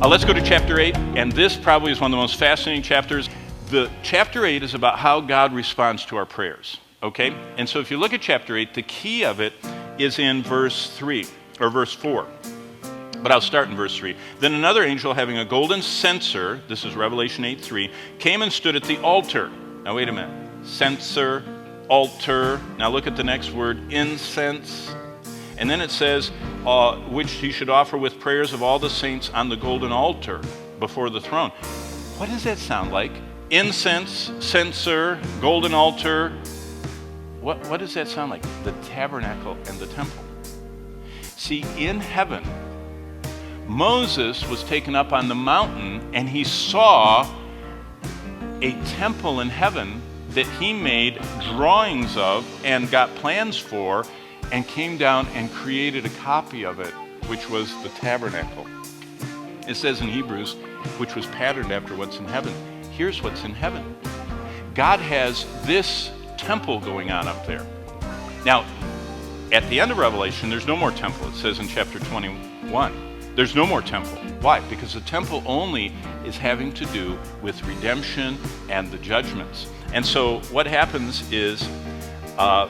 Let's go to chapter 8, and this probably is one of the most fascinating chapters. The chapter 8 is about how God responds to our prayers, okay? And so if you look at chapter 8, the key of it is in verse 3, or verse 4. But I'll start in verse 3. Then another angel having a golden censer, this is Revelation 8:3, came and stood at the altar. Now wait a minute. Censer, altar. Now look at the next word, incense. And then it says, which he should offer with prayers of all the saints on the golden altar before the throne. What does that sound like? Incense, censer, golden altar. What does that sound like? The tabernacle and the temple. See, in heaven, Moses was taken up on the mountain and he saw a temple in heaven that he made drawings of and got plans for and came down and created a copy of it, which was the tabernacle. It says in Hebrews, which was patterned after what's in heaven. Here's what's in heaven. God has this temple going on up there. Now, at the end of Revelation, there's no more temple. It says in chapter 21. There's no more temple. Why? Because the temple only is having to do with redemption and the judgments. And so what happens is,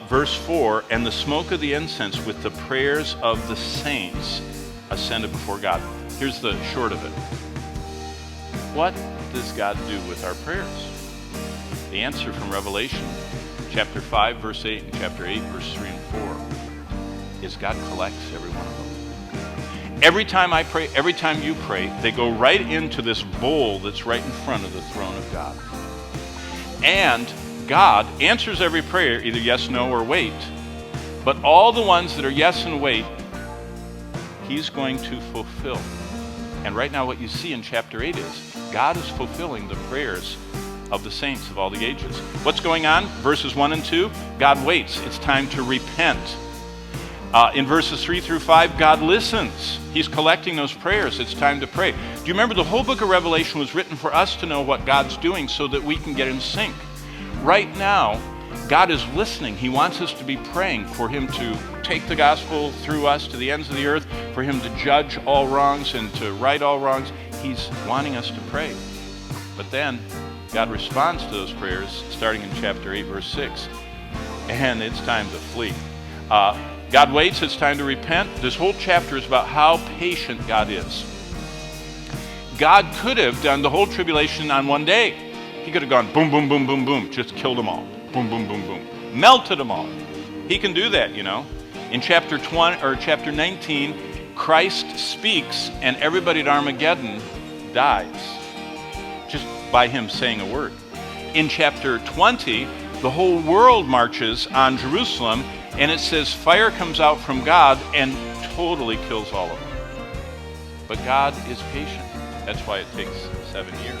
verse 4, and the smoke of the incense with the prayers of the saints ascended before God. Here's the short of it. What does God do with our prayers? The answer from Revelation, chapter 5, verse 8, and chapter 8, verse 3 and 4, is God collects every one of them. Every time I pray, every time you pray, they go right into this bowl that's right in front of the throne of God. And God answers every prayer, either yes, no, or wait. But all the ones that are yes and wait, he's going to fulfill. And right now what you see in chapter 8 is God is fulfilling the prayers of the saints of all the ages. What's going on? Verses 1 and 2, God waits. It's time to repent. In verses 3 through 5, God listens. He's collecting those prayers. It's time to pray. Do you remember the whole book of Revelation was written for us to know what God's doing so that we can get in sync? Right now, God is listening. He wants us to be praying for him to take the gospel through us to the ends of the earth, for him to judge all wrongs and to right all wrongs. He's wanting us to pray. But then God responds to those prayers starting in chapter 8, verse 6. And it's time to flee. God waits, it's time to repent. This whole chapter is about how patient God is. God could have done the whole tribulation on one day. He could have gone boom, boom, boom, boom, boom, just killed them all. Boom, boom, boom, boom. Melted them all. He can do that, you know. In chapter 19, Christ speaks and everybody at Armageddon dies just by him saying a word. In chapter 20, the whole world marches on Jerusalem, and it says fire comes out from God and totally kills all of them. But God is patient. That's why it takes 7 years.